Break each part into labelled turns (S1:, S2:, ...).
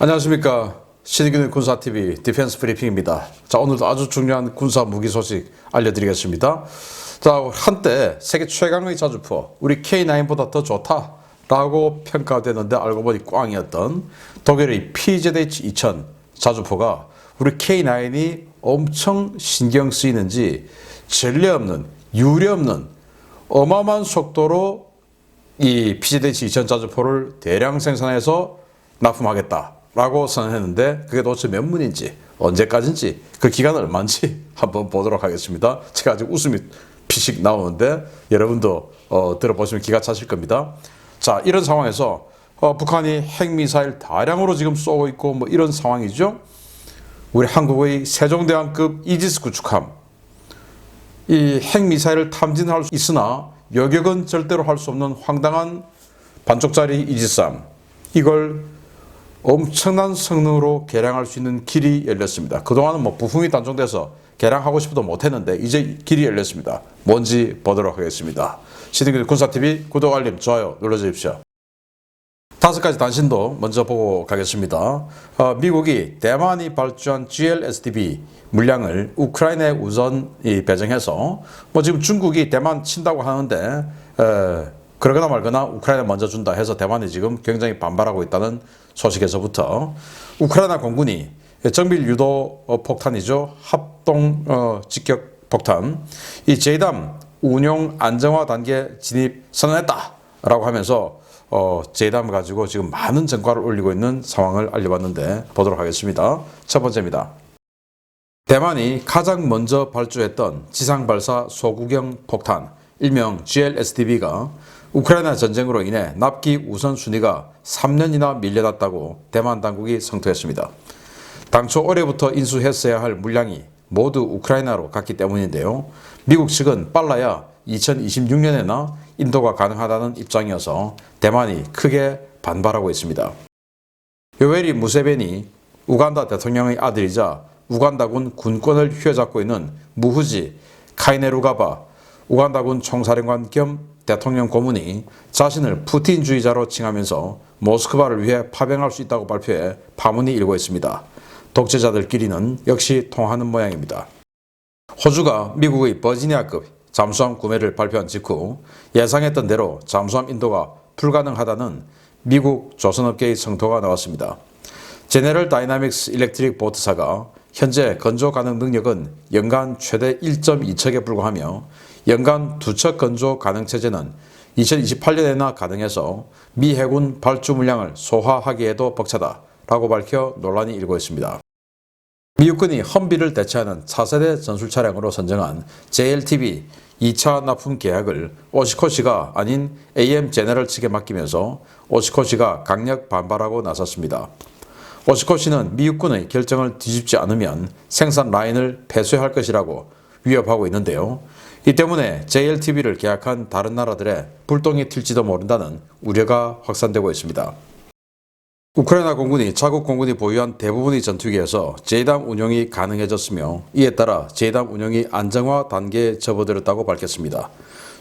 S1: 안녕하십니까. 신의균의 군사TV 디펜스 브리핑입니다. 자, 오늘도 아주 중요한 군사 무기 소식 알려드리겠습니다. 자, 한때 세계 최강의 자주포, 우리 K9보다 더 좋다라고 평가되는데 알고 보니 꽝이었던 독일의 PZH-2000 자주포가 우리 K9이 엄청 신경 쓰이는지 전례 없는, 유례 없는 어마어마한 속도로 이 PZH-2000 자주포를 대량 생산해서 납품하겠다라고 선언했는데 그게 도대체 몇 문인지 언제까지인지 그 기간은 얼마인지 한번 보도록 하겠습니다. 제가 아직 웃음이 피식 나오는데 여러분도 들어보시면 기가 차실 겁니다. 자, 이런 상황에서 북한이 핵미사일 다량으로 지금 쏘고 있고 뭐 이런 상황이죠. 우리 한국의 세종대왕급 이지스 구축함, 이 핵미사일을 탐진할 수 있으나 요격은 절대로 할 수 없는 황당한 반쪽짜리 이지스-3, 이걸 엄청난 성능으로 개량할 수 있는 길이 열렸습니다. 그동안은 뭐 부품이 단종돼서 개량하고 싶어도 못했는데 이제 길이 열렸습니다. 뭔지 보도록 하겠습니다. 신의균 군사TV 구독, 알림, 좋아요 눌러주십시오. 5가지 단신도 먼저 보고 가겠습니다. 미국이 대만이 발주한 GLSDB 물량을 우크라이나에 우선 배정해서 뭐 지금 중국이 대만 친다고 하는데 그러거나 말거나 우크라이나 먼저 준다 해서 대만이 지금 굉장히 반발하고 있다는 소식에서부터 우크라이나 공군이 정밀 유도 폭탄이죠. 합동 직격 폭탄, 이 JDAM 운용 안정화 단계 진입 선언했다라고 하면서 JDAM 가지고 지금 많은 전과를 올리고 있는 상황을 알려봤는데 보도록 하겠습니다. 첫 번째입니다. 대만이 가장 먼저 발주했던 지상발사 소구경 폭탄, 일명 GLSDB가 우크라이나 전쟁으로 인해 납기 우선순위가 3년이나 밀려났다고 대만 당국이 성토했습니다. 당초 올해부터 인수했어야 할 물량이 모두 우크라이나로 갔기 때문인데요. 미국 측은 빨라야 2026년에나 인도가 가능하다는 입장이어서 대만이 크게 반발하고 있습니다. 요웨리 무세베니 우간다 대통령의 아들이자 우간다군 군권을 휘어잡고 있는 무후지 카이네루가바 우간다군 총사령관 겸 대통령 고문이 자신을 푸틴주의자로 칭하면서 모스크바를 위해 파병할 수 있다고 발표해 파문이 일고 있습니다. 독재자들끼리는 역시 통하는 모양입니다. 호주가 미국의 버지니아급 잠수함 구매를 발표한 직후 예상했던 대로 잠수함 인도가 불가능하다는 미국 조선업계의 성토가 나왔습니다. 제네럴 다이나믹스 일렉트릭 보트사가 현재 건조 가능 능력은 연간 최대 1.2척에 불과하며 연간 2척 건조 가능 체제는 2028년에나 가능해서 미 해군 발주 물량을 소화하기에도 벅차다라고 밝혀 논란이 일고 있습니다. 미 육군이 험비를 대체하는 차세대 전술 차량으로 선정한 JLTV 2차 납품 계약을 오시코시가 아닌 AM 제네럴 측에 맡기면서 오시코시가 강력 반발하고 나섰습니다. 오시코시는 미 육군의 결정을 뒤집지 않으면 생산 라인을 폐쇄할 것이라고 위협하고 있는데요. 이 때문에 JLTV를 계약한 다른 나라들의 불똥이 튈지도 모른다는 우려가 확산되고 있습니다. 우크라이나 공군이 자국 공군이 보유한 대부분의 전투기에서 JDAM 운용이 가능해졌으며 이에 따라 JDAM 운용이 안정화 단계에 접어들었다고 밝혔습니다.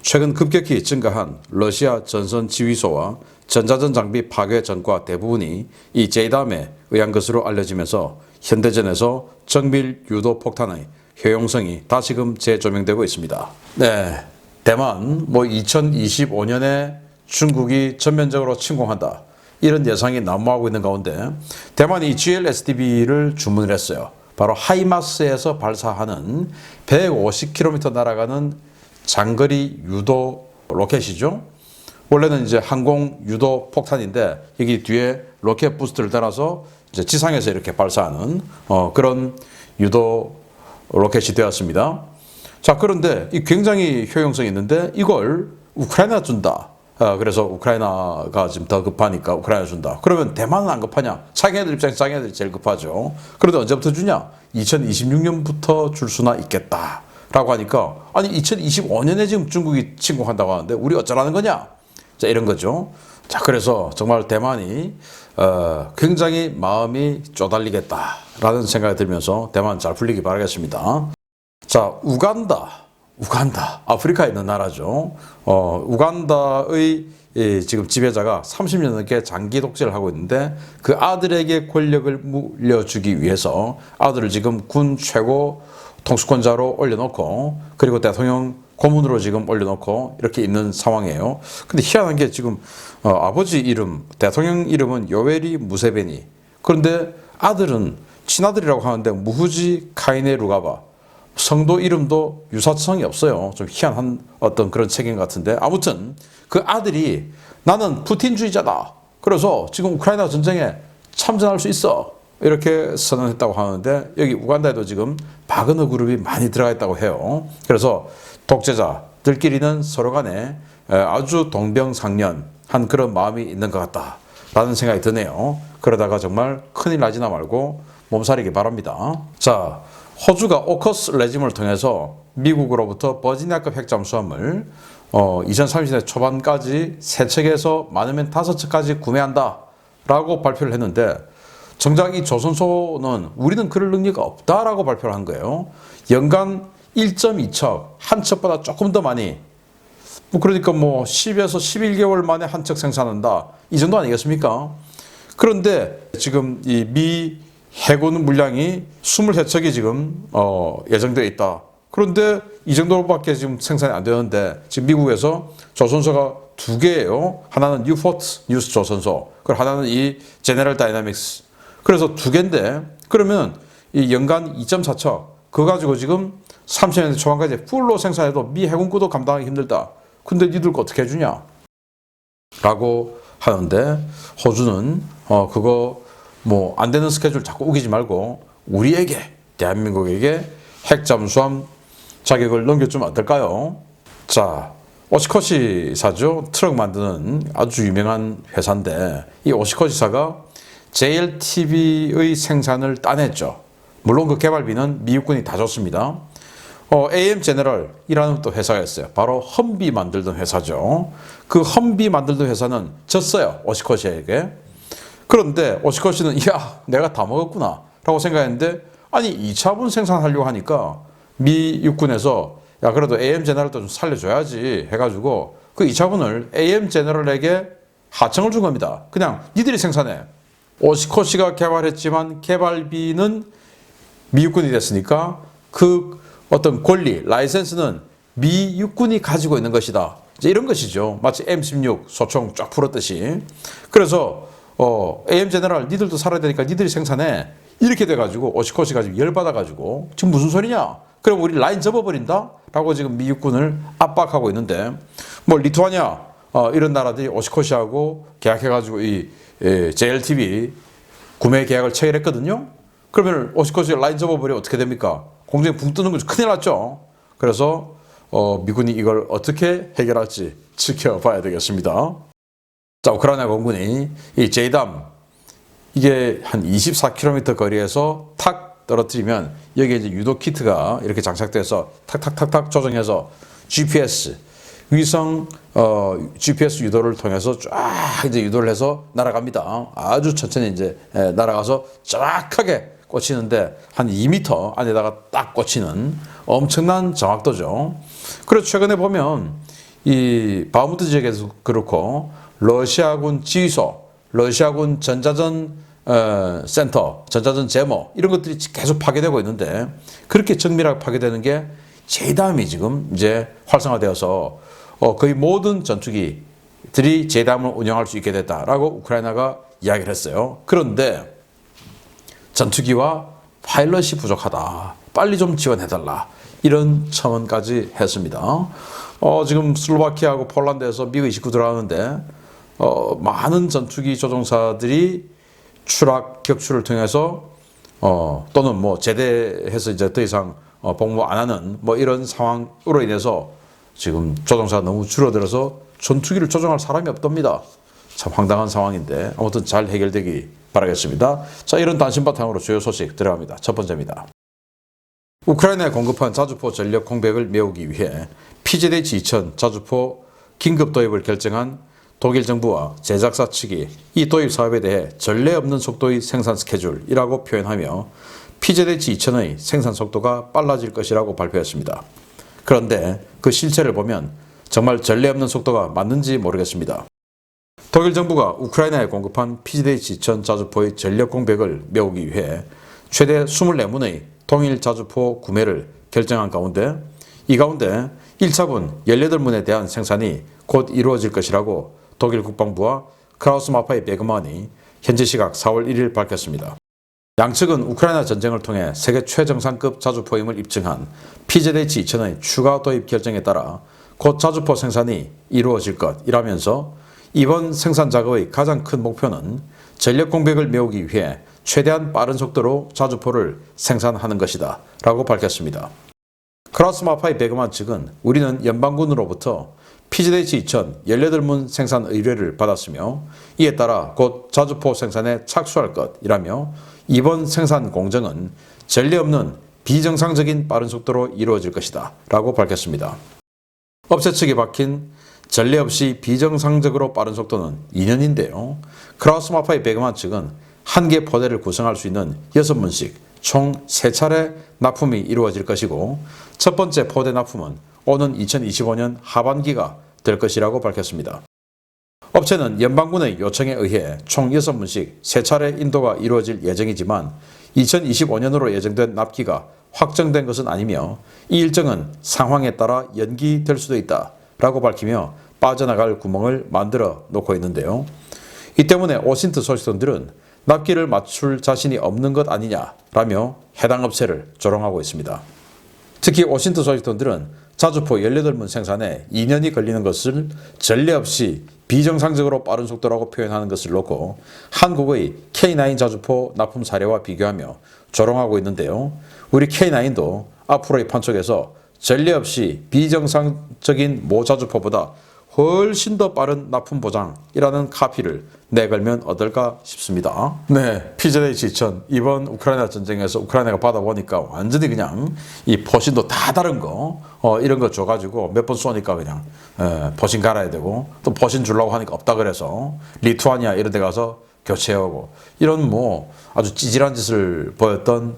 S1: 최근 급격히 증가한 러시아 전선 지휘소와 전자전 장비 파괴 전과 대부분이 이 JDAM에 의한 것으로 알려지면서 현대전에서 정밀 유도 폭탄의 효용성이 다시금 재조명되고 있습니다. 네, 대만 2025년에 중국이 전면적으로 침공한다, 이런 예상이 난무하고 있는 가운데 대만이 이 GLSDB를 주문을 했어요. 바로 하이마스에서 발사하는 150km 날아가는 장거리 유도 로켓이죠. 원래는 이제 항공 유도 폭탄인데 여기 뒤에 로켓 부스트를 달아서 이제 지상에서 이렇게 발사하는 그런 유도 로켓이 되었습니다. 자, 그런데 이 굉장히 효용성이 있는데 이걸 우크라이나 준다. 그래서 우크라이나가 지금 더 급하니까 우크라이나 준다. 그러면 대만은 안 급하냐? 자기네들 입장에서 자기네들이 제일 급하죠. 그런데 언제부터 주냐? 2026년부터 줄 수나 있겠다 라고 하니까, 아니 2025년에 지금 중국이 침공한다고 하는데 우리 어쩌라는 거냐? 자, 이런 거죠. 자, 그래서 정말 대만이 굉장히 마음이 쪼달리겠다라는 생각이 들면서 대만 잘 풀리기 바라겠습니다. 자, 우간다. 우간다, 아프리카에 있는 나라죠. 우간다의 지금 지배자가 30년 넘게 장기 독재를 하고 있는데 그 아들에게 권력을 물려주기 위해서 아들을 지금 군 최고 통수권자로 올려놓고 그리고 대통령 고문으로 지금 올려놓고 이렇게 있는 상황이에요. 근데 희한한 게 지금 아버지 이름, 대통령 이름은 요웨리 무세베니. 그런데 아들은 친아들이라고 하는데 무후지 카이네루가바. 성도 이름도 유사성이 없어요. 좀 희한한 어떤 그런 책임 같은데 아무튼 그 아들이 나는 푸틴주의자다. 그래서 지금 우크라이나 전쟁에 참전할 수 있어. 이렇게 선언했다고 하는데 여기 우간다에도 지금 바그너 그룹이 많이 들어가 있다고 해요. 그래서 독재자들끼리는 서로 간에 아주 동병상련한 그런 마음이 있는 것 같다라는 생각이 드네요. 그러다가 정말 큰일 나지나 말고 몸살이기 바랍니다. 자, 호주가 오커스 레짐을 통해서 미국으로부터 버지니아급 핵잠수함을 2030년대 초반까지 3척에서 많으면 5척까지 구매한다 라고 발표를 했는데 정작 이 조선소는 우리는 그럴 능력이 없다라고 발표를 한 거예요. 연간 1.2척, 한 척보다 조금 더 많이 그러니까 10에서 11개월 만에 한 척 생산한다 이 정도 아니겠습니까? 그런데 지금 이 미 해군 물량이 23척이 지금 예정되어 있다. 그런데 이 정도밖에 지금 생산이 안 되는데 지금 미국에서 조선소가 2개예요. 하나는 뉴포트 뉴스 조선소, 그리고 하나는 이 제너럴 다이나믹스. 그래서 2개인데 그러면 이 연간 2.4척 그거 가지고 지금 30년대 초반까지 풀로 생산해도 미 해군구도 감당하기 힘들다. 근데 니들 거 어떻게 해주냐? 라고 하는데 호주는 그거 안 되는 스케줄 자꾸 우기지 말고 우리에게 대한민국에게 핵잠수함 자격을 넘겨주면 어떨까요? 자, 오시코시사죠. 트럭 만드는 아주 유명한 회사인데 이 오시코시사가 JLTV의 생산을 따냈죠. 물론 그 개발비는 미 육군이 다 줬습니다. AM 제너럴이라는 또 회사가 있어요. 바로 험비 만들던 회사죠. 그 험비 만들던 회사는 졌어요. 오시코시에게. 그런데 오시코시는 야 내가 다 먹었구나 라고 생각했는데 아니 2차분 생산하려고 하니까 미 육군에서 야 그래도 AM 제너럴도 좀 살려줘야지 해가지고 그 2차분을 AM 제너럴에게 하청을 준 겁니다. 그냥 니들이 생산해. 오시코시가 개발했지만 개발비는 미 육군이 됐으니까 그 어떤 권리, 라이센스는 미 육군이 가지고 있는 것이다. 이제 이런 것이죠. 마치 M16 소총 쫙 풀었듯이. 그래서 AM 제너럴 니들도 살아야 되니까 니들이 생산해. 이렇게 돼가지고 오시코시가 지금 열받아가지고 지금 무슨 소리냐? 그럼 우리 라인 접어버린다? 라고 지금 미 육군을 압박하고 있는데 리투아니아 이런 나라들이 오시코시하고 계약해가지고 이 JLTV 구매 계약을 체결했거든요. 그러면 오시코시 라인 접어버리면 어떻게 됩니까? 공장이 붕 뜨는 거죠. 큰일 났죠. 그래서 미군이 이걸 어떻게 해결할지 지켜봐야 되겠습니다. 자, 우크라이나 공군이 이 JDAM 이게 한 24km 거리에서 탁 떨어뜨리면 여기에 이제 유도 키트가 이렇게 장착돼서 탁탁탁탁 조정해서 GPS 위성 GPS 유도를 통해서 쫙 이제 유도를 해서 날아갑니다. 아주 천천히 이제 날아가서 정확하게 꽂히는데 한 2m 안에다가 딱 꽂히는 엄청난 정확도죠. 그래서 최근에 보면 이 바흐무트 지역에서 그렇고 러시아군 지휘소, 러시아군 전자전 센터, 전자전 제모 이런 것들이 계속 파괴되고 있는데 그렇게 정밀하게 파괴되는 게 JDAM이 지금 이제 활성화되어서 거의 모든 전투기들이 JDAM을 운영할 수 있게 됐다라고 우크라이나가 이야기를 했어요. 그런데 전투기와 파일럿이 부족하다. 빨리 좀 지원해달라. 이런 첨언까지 했습니다. 지금 슬로바키아하고 폴란드에서 미국이 짓고 들어가는데 많은 전투기 조종사들이 추락 격추를 통해서 또는 제대해서 이제 더 이상 복무 안 하는 이런 상황으로 인해서 지금 조종사가 너무 줄어들어서 전투기를 조종할 사람이 없답니다. 참 황당한 상황인데 아무튼 잘 해결되기 바라겠습니다. 자, 이런 단신 바탕으로 주요 소식 들어갑니다. 첫 번째입니다. 우크라이나에 공급한 자주포 전력 공백을 메우기 위해 PZH-2000 자주포 긴급 도입을 결정한 독일 정부와 제작사 측이 이 도입 사업에 대해 전례 없는 속도의 생산 스케줄이라고 표현하며 PZH-2000의 생산 속도가 빨라질 것이라고 발표했습니다. 그런데 그 실체를 보면 정말 전례 없는 속도가 맞는지 모르겠습니다. 독일 정부가 우크라이나에 공급한 PZH-2000 자주포의 전력 공백을 메우기 위해 최대 24문의 동일 자주포 구매를 결정한 가운데 이 가운데 1차분 18문에 대한 생산이 곧 이루어질 것이라고 독일 국방부와 크라우스 마파이 베그만이 현지 시각 4월 1일 밝혔습니다. 양측은 우크라이나 전쟁을 통해 세계 최정상급 자주포임을 입증한 PZH-2000의 추가 도입 결정에 따라 곧 자주포 생산이 이루어질 것이라면서 이번 생산 작업의 가장 큰 목표는 전력 공백을 메우기 위해 최대한 빠른 속도로 자주포를 생산하는 것이다 라고 밝혔습니다. 크라우스 마파이 베그만 측은 우리는 연방군으로부터 PZH-2000 18문 생산 의뢰를 받았으며 이에 따라 곧 자주포 생산에 착수할 것이라며 이번 생산 공정은 전례 없는 비정상적인 빠른 속도로 이루어질 것이다 라고 밝혔습니다. 업체 측이 밝힌 전례 없이 비정상적으로 빠른 속도는 2년인데요. 크라우스 마파이 베그만 측은 한 개 포대를 구성할 수 있는 6문씩 총 3차례 납품이 이루어질 것이고 첫 번째 포대 납품은 오는 2025년 하반기가 될 것이라고 밝혔습니다. 업체는 연방군의 요청에 의해 총 6문씩 3차례 인도가 이루어질 예정이지만 2025년으로 예정된 납기가 확정된 것은 아니며 이 일정은 상황에 따라 연기될 수도 있다 라고 밝히며 빠져나갈 구멍을 만들어 놓고 있는데요. 이 때문에 오신트 소식통들은 납기를 맞출 자신이 없는 것 아니냐라며 해당 업체를 조롱하고 있습니다. 특히 오신트 소식통들은 자주포 18문 생산에 2년이 걸리는 것을 전례 없이 비정상적으로 빠른 속도라고 표현하는 것을 놓고 한국의 K9 자주포 납품 사례와 비교하며 조롱하고 있는데요. 우리 K9도 앞으로의 판촉에서 전례 없이 비정상적인 모 자주포보다 훨씬 더 빠른 납품 보장이라는 카피를 내걸면 어떨까 싶습니다. 네, PZH-2000 이번 우크라이나 전쟁에서 우크라이나가 받아보니까 완전히 그냥 이 포신도 다 다른 거 이런 거 줘가지고 몇 번 쏘니까 그냥 포신 갈아야 되고 또 포신 주려고 하니까 없다 그래서 리투아니아 이런 데 가서 교체하고 이런 뭐 아주 찌질한 짓을 보였던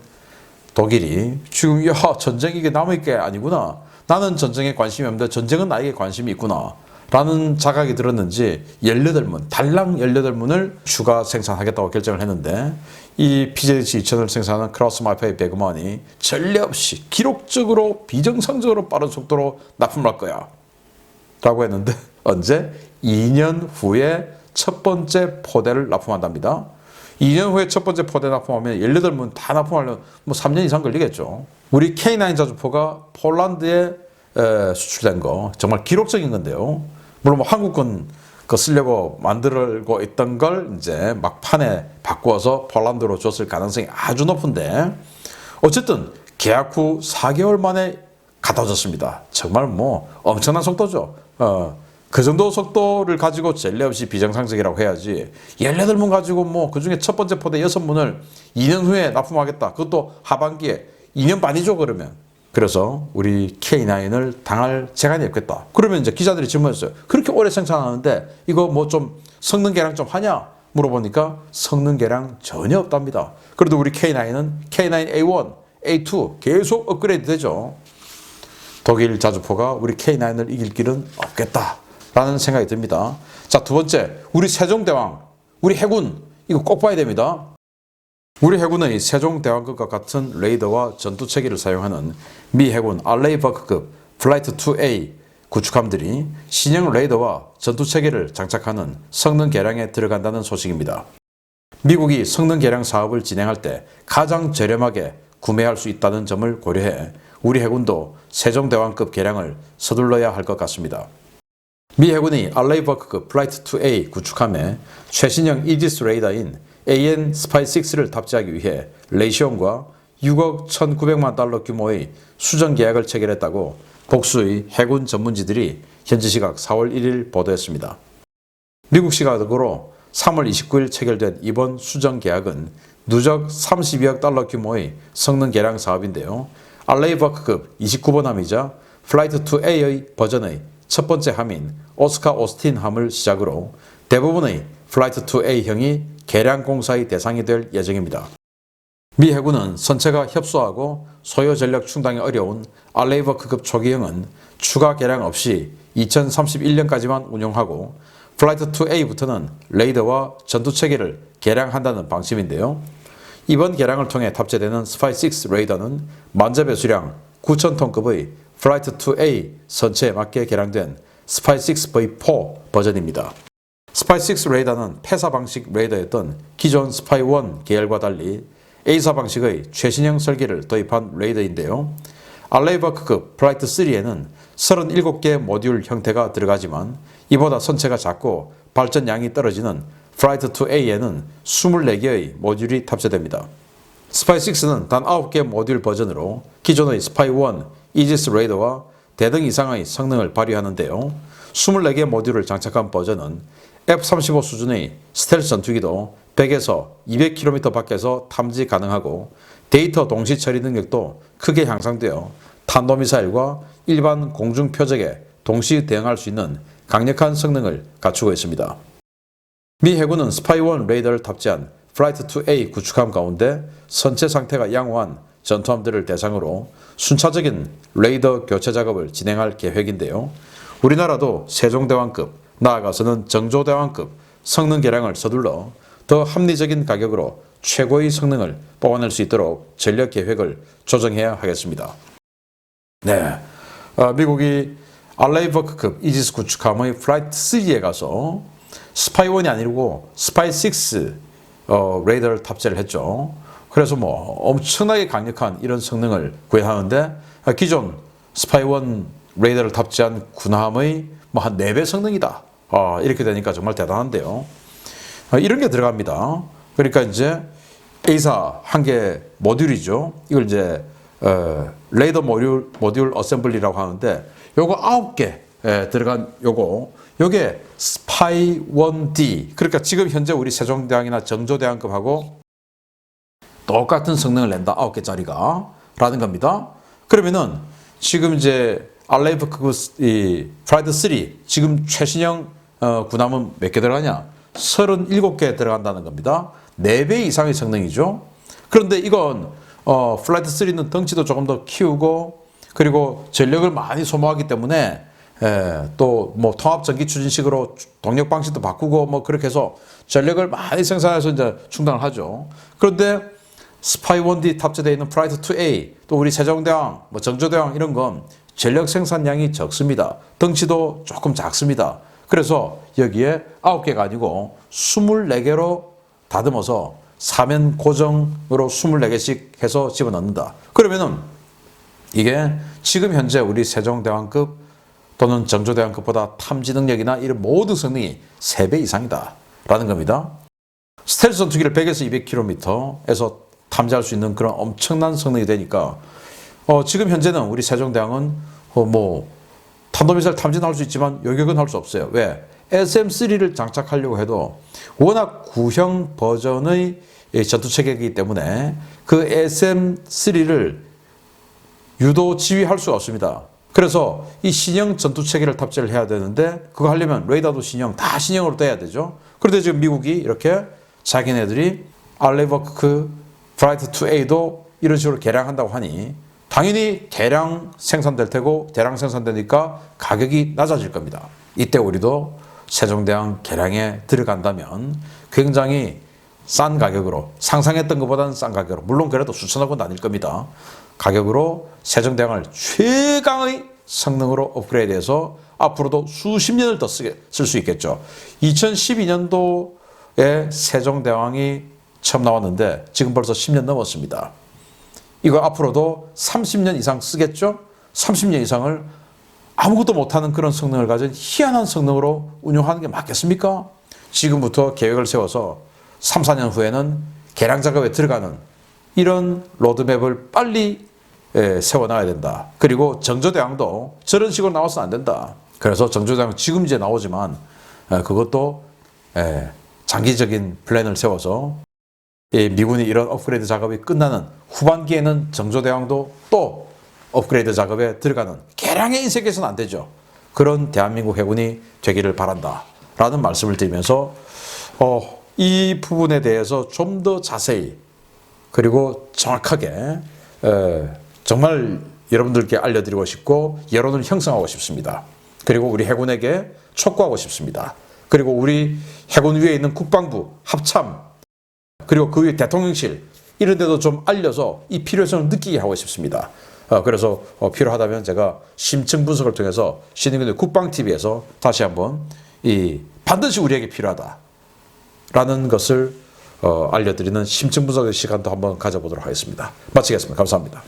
S1: 독일이 지금 야 전쟁이 이게 남의 게 아니구나. 나는 전쟁에 관심이 없는데 전쟁은 나에게 관심이 있구나. 라는 자각이 들었는지 18문, 달랑 18문을 추가 생산하겠다고 결정을 했는데 이 PZH-2000을 생산하는 크라우스 마파이 베그만이 전례 없이 기록적으로 비정상적으로 빠른 속도로 납품할 거야. 라고 했는데 언제? 2년 후에 첫 번째 포대를 납품한답니다. 2년 후에 첫 번째 포대 납품하면 18문 다 납품하려면 뭐 3년 이상 걸리겠죠. 우리 K9 자주포가 폴란드에 수출된 거 정말 기록적인 건데요. 물론 뭐 한국군 그 쓰려고 만들고 있던 걸 이제 막판에 바꾸어서 폴란드로 줬을 가능성이 아주 높은데 어쨌든 계약 후 4개월 만에 갖다 줬습니다. 정말 뭐 엄청난 속도죠. 그 정도 속도를 가지고 전례 없이 비정상적이라고 해야지 18문 가지고 뭐 그중에 첫 번째 포대 6문을 2년 후에 납품하겠다. 그것도 하반기에 2년 반이죠 그러면. 그래서 우리 K9을 당할 재간이 없겠다. 그러면 이제 기자들이 질문했어요. 그렇게 오래 생산하는데 이거 뭐 좀 성능 개량 좀 하냐? 물어보니까 성능 개량 전혀 없답니다. 그래도 우리 K9은 K9 A1, A2 계속 업그레이드 되죠. 독일 자주포가 우리 K9을 이길 길은 없겠다라는 생각이 듭니다. 자, 두 번째, 우리 세종대왕, 우리 해군 이거 꼭 봐야 됩니다. 우리 해군의 세종대왕급과 같은 레이더와 전투체계를 사용하는 미 해군 알레이버크급 플라이트 2A 구축함들이 신형 레이더와 전투체계를 장착하는 성능 개량에 들어간다는 소식입니다. 미국이 성능 개량 사업을 진행할 때 가장 저렴하게 구매할 수 있다는 점을 고려해 우리 해군도 세종대왕급 개량을 서둘러야 할 것 같습니다. 미 해군이 알레이버크급 플라이트 2A 구축함에 최신형 이지스 레이더인 AN 스파이6를 탑재하기 위해 레이시온과 6억 1,900만 달러 규모의 수정 계약을 체결했다고 복수의 해군 전문지들이 현지 시각 4월 1일 보도했습니다. 미국 시각으로 3월 29일 체결된 이번 수정 계약은 누적 32억 달러 규모의 성능 개량 사업인데요. 알레이버크급 29번 함이자 플라이트 2A의 버전의 첫 번째 함인 오스카 오스틴 함을 시작으로 대부분의 플라이트 2A형이 개량 공사의 대상이 될 예정입니다. 미 해군은 선체가 협소하고 소요 전력 충당이 어려운 알레이버크급 초기형은 추가 개량 없이 2031년까지만 운용하고 플라이트 2A부터는 레이더와 전투체계를 개량한다는 방침인데요. 이번 개량을 통해 탑재되는 스파이6 레이더는 만재 배수량 9,000톤급의 플라이트 2A 선체에 맞게 개량된 스파이6 V4 버전입니다. 스파이6 레이더는 폐사 방식 레이더였던 기존 스파이1 계열과 달리 A사 방식의 최신형 설계를 도입한 레이더인데요. 알레이버크급 플라이트 3에는 37개 모듈 형태가 들어가지만 이보다 선체가 작고 발전량이 떨어지는 플라이트 2A에는 24개의 모듈이 탑재됩니다. 스파이6는 단 9개 모듈 버전으로 기존의 스파이1 이지스 레이더와 대등 이상의 성능을 발휘하는데요. 24개 모듈을 장착한 버전은 F-35 수준의 스텔스 전투기도 100에서 200km 밖에서 탐지 가능하고 데이터 동시 처리 능력도 크게 향상되어 탄도미사일과 일반 공중 표적에 동시 대응할 수 있는 강력한 성능을 갖추고 있습니다. 미 해군은 스파이1 레이더를 탑재한 플라이트 2A 구축함 가운데 선체 상태가 양호한 전투함들을 대상으로 순차적인 레이더 교체 작업을 진행할 계획인데요. 우리나라도 세종대왕급, 나아가서는 정조대왕급 성능 개량을 서둘러 더 합리적인 가격으로 최고의 성능을 뽑아낼 수 있도록 전력 계획을 조정해야 하겠습니다. 네, 미국이 알레이버크급 이지스 구축함의 플라이트 3에 가서 스파이1이 아니고 스파이6 레이더를 탑재를 했죠. 그래서 엄청나게 강력한 이런 성능을 구현하는데 기존 스파이1 레이더를 탑재한 군함의 한 4배 성능이다. 이렇게 되니까 정말 대단한데요. 이런 게 들어갑니다. 그러니까 이제 A사 한 개 모듈이죠. 이걸 이제 레이더 모듈 어셈블리라고 하는데 요거 9개 들어간 요게 스파이 1D. 그러니까 지금 현재 우리 세종대왕이나 정조대왕급하고 똑같은 성능을 낸다. 9개짜리가 라는 겁니다. 그러면은 지금 이제 알레이버크급 플라이트 3 지금 최신형 군함은 몇 개 들어가냐? 37개 들어간다는 겁니다. 4배 이상의 성능이죠. 그런데 이건 플라이트 3는 덩치도 조금 더 키우고 그리고 전력을 많이 소모하기 때문에 또 통합 전기 추진식으로 동력 방식도 바꾸고 그렇게 해서 전력을 많이 생산해서 이제 충당을 하죠. 그런데 스파이 1D 탑재되어 있는 플라이트 2A 또 우리 세종대왕, 정조대왕 이런 건 전력 생산량이 적습니다. 덩치도 조금 작습니다. 그래서 여기에 9개가 아니고 24개로 다듬어서 사면 고정으로 24개씩 해서 집어넣는다. 그러면은 이게 지금 현재 우리 세종대왕급 또는 정조대왕급보다 탐지 능력이나 이런 모든 성능이 3배 이상이다 라는 겁니다. 스텔스 전투기를 100에서 200km에서 탐지할 수 있는 그런 엄청난 성능이 되니까 지금 현재는 우리 세종대왕은 탄도미사일 탐지는 할 수 있지만 요격은 할 수 없어요. 왜? SM3를 장착하려고 해도 워낙 구형 버전의 전투체계이기 때문에 그 SM3를 유도 지휘할 수가 없습니다. 그래서 이 신형 전투체계를 탑재를 해야 되는데 그거 하려면 레이더도 신형, 다 신형으로 돼야 되죠. 그런데 지금 미국이 이렇게 자기네들이 알레이버크 플라이트 2A도 이런 식으로 개량한다고 하니 당연히 대량 생산될 테고 대량 생산되니까 가격이 낮아질 겁니다. 이때 우리도 세종대왕 개량에 들어간다면 굉장히 싼 가격으로 상상했던 것보다는 싼 가격으로 물론 그래도 수천억 원 아닐 겁니다. 가격으로 세종대왕을 최강의 성능으로 업그레이드해서 앞으로도 수십 년을 더 쓸 수 있겠죠. 2012년도에 세종대왕이 처음 나왔는데 지금 벌써 10년 넘었습니다. 이거 앞으로도 30년 이상 쓰겠죠? 30년 이상을 아무것도 못하는 그런 성능을 가진 희한한 성능으로 운용하는 게 맞겠습니까? 지금부터 계획을 세워서 3, 4년 후에는 개량 작업에 들어가는 이런 로드맵을 빨리 세워놔야 된다. 그리고 정조대왕도 저런 식으로 나와서는 안 된다. 그래서 정조대왕 지금 이제 나오지만 그것도 장기적인 플랜을 세워서 미군이 이런 업그레이드 작업이 끝나는 후반기에는 정조대왕도 또 업그레이드 작업에 들어가는 개량의 인색에서는 안 되죠. 그런 대한민국 해군이 되기를 바란다 라는 말씀을 드리면서 이 부분에 대해서 좀 더 자세히 그리고 정확하게 정말 여러분들께 알려드리고 싶고 여론을 형성하고 싶습니다. 그리고 우리 해군에게 촉구하고 싶습니다. 그리고 우리 해군 위에 있는 국방부, 합참, 그리고 그 위에 대통령실 이런 데도 좀 알려서 이 필요성을 느끼게 하고 싶습니다. 그래서 필요하다면 제가 심층 분석을 통해서 신인근의 국방TV에서 다시 한번 반드시 우리에게 필요하다라는 것을 알려드리는 심층 분석의 시간도 한번 가져보도록 하겠습니다. 마치겠습니다. 감사합니다.